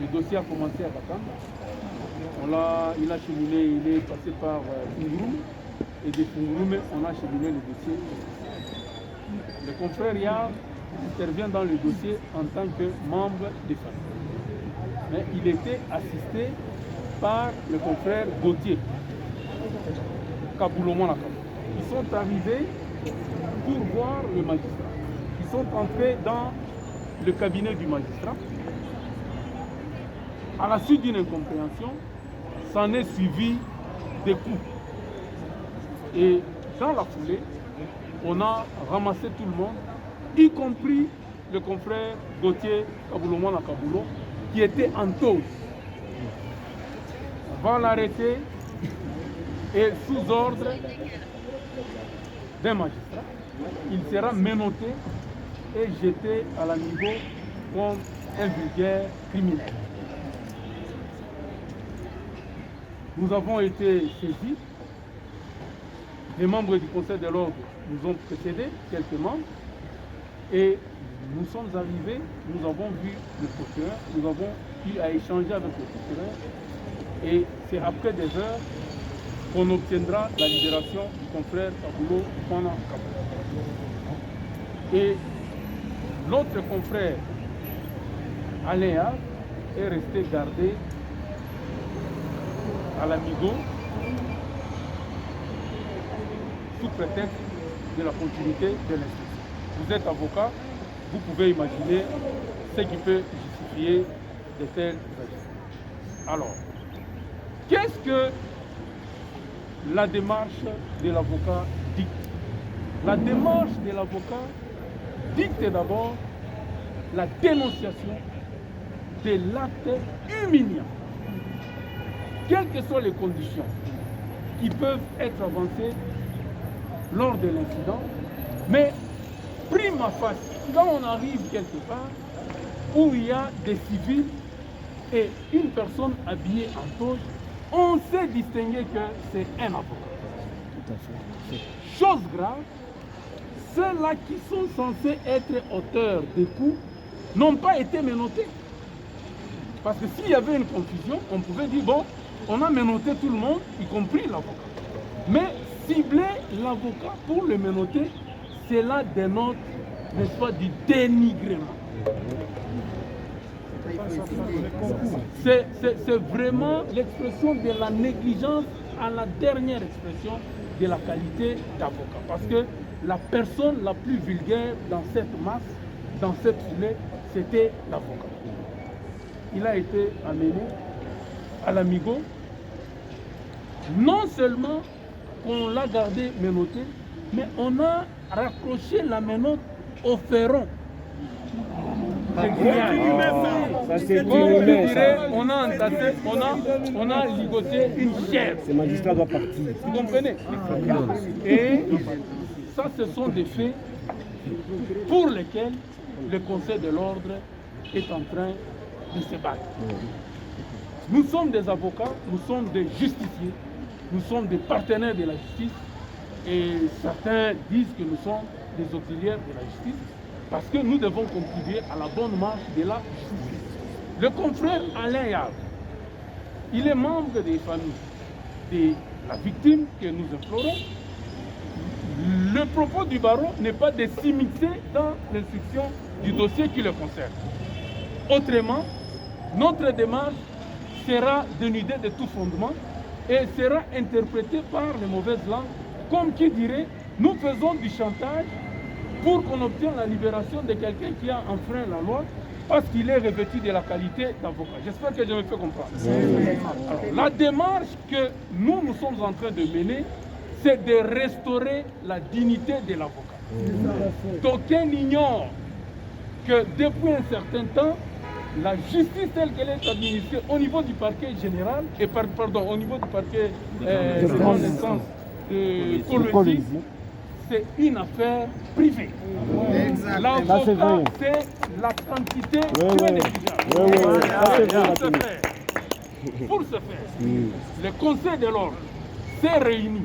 Le dossier a commencé à Bakam. Il a cheminé, il est passé par Fungurum. Et de Fungurum, on a cheminé le dossier. Le confrère Yard intervient dans le dossier en tant que membre des familles. Mais il était assisté par le confrère Gauthier, Kaboulomon-Nakam. Ils sont arrivés pour voir le magistrat. Ils sont entrés dans le cabinet du magistrat. À la suite d'une incompréhension, s'en est suivi des coups. Et dans la foulée, on a ramassé tout le monde, y compris le confrère Gauthier Kaboulomon-Nakaboulo, qui était en tôle. On va l'arrêter et sous ordre d'un magistrat, il sera menotté et jeté à l'amigo comme un vulgaire criminel. Nous avons été saisis. Les membres du Conseil de l'ordre nous ont précédés, quelques membres, et nous sommes arrivés, nous avons vu le procureur, nous avons eu à échanger avec le procureur, et c'est après des heures qu'on obtiendra la libération du confrère Kaboulo pendant Kaboulo. Et l'autre confrère, Aléa, est resté gardé à l'amigo sous prétexte de la continuité de l'instruction. Vous êtes avocat, vous pouvez imaginer ce qui peut justifier de tels agissements. Alors, qu'est-ce que la démarche de l'avocat dicte? La démarche de l'avocat dicte d'abord la dénonciation de l'acte humiliant, quelles que soient les conditions qui peuvent être avancées lors de l'incident, mais prima facie, quand on arrive quelque part où il y a des civils et une personne habillée en toge, on sait distinguer que c'est un avocat. Tout à fait. Chose grave, ceux-là qui sont censés être auteurs des coups n'ont pas été menottés. Parce que s'il y avait une confusion, on pouvait dire, bon, on a menotté tout le monde, y compris l'avocat. Mais cibler l'avocat pour le menotter, cela dénote, n'est-ce pas, du dénigrement. C'est vraiment l'expression de la négligence à la dernière expression de la qualité d'avocat. Parce que la personne la plus vulgaire dans cette masse, dans cette foulée, c'était l'avocat. Il a été amené à l'amigo. Non seulement on l'a gardé menotté, mais on a raccroché la menotte au ferron. On a ligoté une chair. Ce magistrat doit partir. Vous comprenez? Et ça, ce sont des faits pour lesquels le Conseil de l'ordre est en train de se battre. Nous sommes des avocats, nous sommes des justiciers, nous sommes des partenaires de la justice et certains disent que nous sommes des auxiliaires de la justice parce que nous devons contribuer à la bonne marche de la justice. Le confrère Alain Yard, il est membre des familles de la victime que nous implorons. Le propos du barreau n'est pas de s'immiscer dans l'instruction du dossier qui le concerne. Autrement, notre démarche sera dénudée de tout fondement et sera interprétée par les mauvaises langues comme qui dirait nous faisons du chantage pour qu'on obtienne la libération de quelqu'un qui a enfreint la loi parce qu'il est revêtu de la qualité d'avocat. J'espère que je me fais comprendre. Alors, la démarche que nous sommes en train de mener, c'est de restaurer la dignité de l'avocat. D'aucuns ignorent que depuis un certain temps, la justice telle qu'elle est administrée au niveau du parquet général, et au niveau du parquet de grande instance de Colombie, c'est une affaire privée. L'avocat, c'est la quantité Pour ce faire, le Conseil de l'ordre s'est réuni.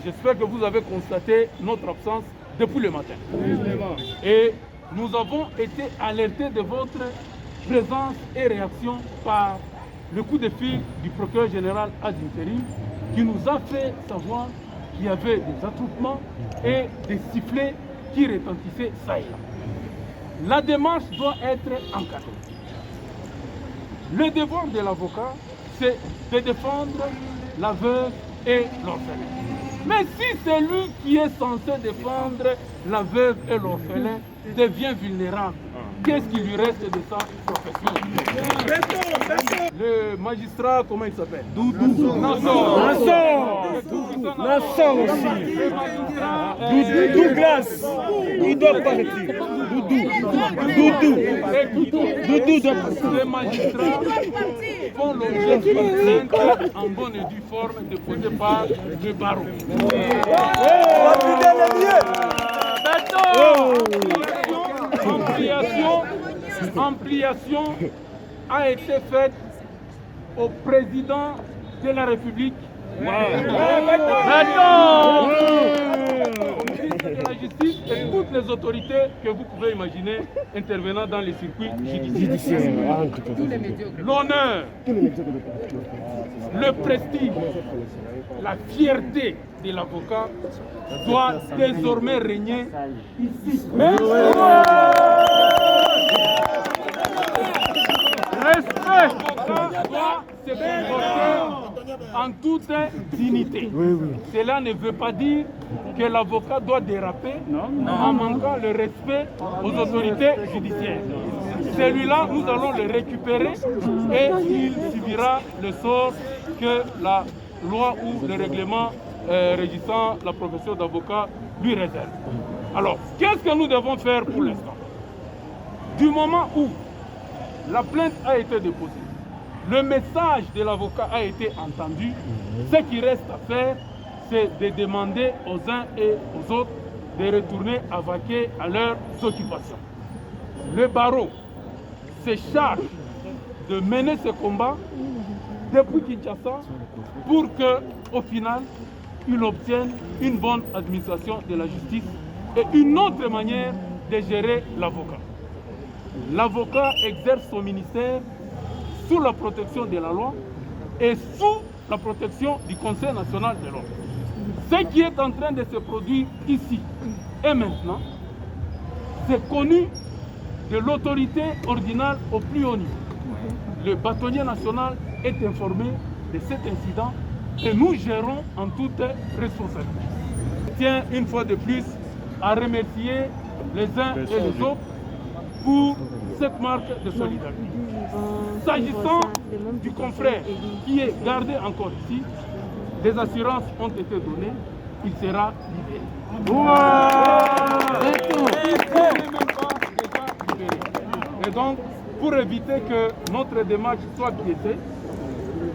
J'espère que vous avez constaté notre absence depuis le matin. Et nous avons été alertés de votre présence et réaction par le coup de fil du procureur général ad interim qui nous a fait savoir qu'il y avait des attroupements et des sifflets qui retentissaient ça et là. La démarche doit être encadrée. Le devoir de l'avocat, c'est de défendre la veuve et l'orphelin. Mais si c'est lui qui est censé défendre la veuve et l'orphelin devient vulnérable, qu'est-ce qui lui reste de sa profession? Le magistrat, comment il s'appelle? Nassor aussi. Douglas. Il doit partir. Les magistrats font l'objet d'une plainte en bonne et due forme déposée par le barreau. Ampliation a été faite au président de la République, au ministre de la Justice et toutes les autorités que vous pouvez imaginer intervenant dans les circuits judiciaires. L'honneur, le prestige, la fierté de l'avocat doit désormais régner ici. Respect doit se comporter en toute dignité. Cela ne veut pas dire que l'avocat doit déraper en manquant le respect aux autorités judiciaires. Celui-là, nous allons le récupérer et il subira le sort que la loi ou le règlement régissant la profession d'avocat lui réserve. Alors, qu'est-ce que nous devons faire pour l'instant? Du moment où la plainte a été déposée, le message de l'avocat a été entendu, ce qui reste à faire, c'est de demander aux uns et aux autres de retourner à vaquer à leurs occupations. Le barreau se charge de mener ce combat depuis Kinshasa pour qu'au final, il obtienne une bonne administration de la justice et une autre manière de gérer l'avocat. L'avocat exerce son ministère sous la protection de la loi et sous la protection du Conseil national de l'ordre. Ce qui est en train de se produire ici et maintenant, c'est connu de l'autorité ordinale au plus haut niveau. Le bâtonnier national est informé de cet incident et nous gérons en toute responsabilité. Je tiens une fois de plus à remercier les uns et les autres pour cette marque de solidarité. S'agissant du confrère qui est gardé encore ici, des assurances ont été données, il sera libéré. Et donc, pour éviter que notre démarche soit biaisée,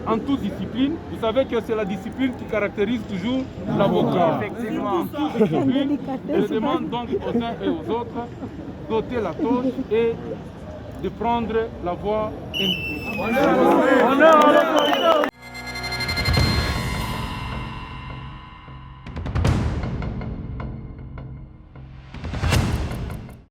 en toute discipline, vous savez que c'est la discipline qui caractérise toujours l'avocat. En toute discipline, je demande donc aux uns et aux autres d'ôter la toge et de prendre la voie indiquée.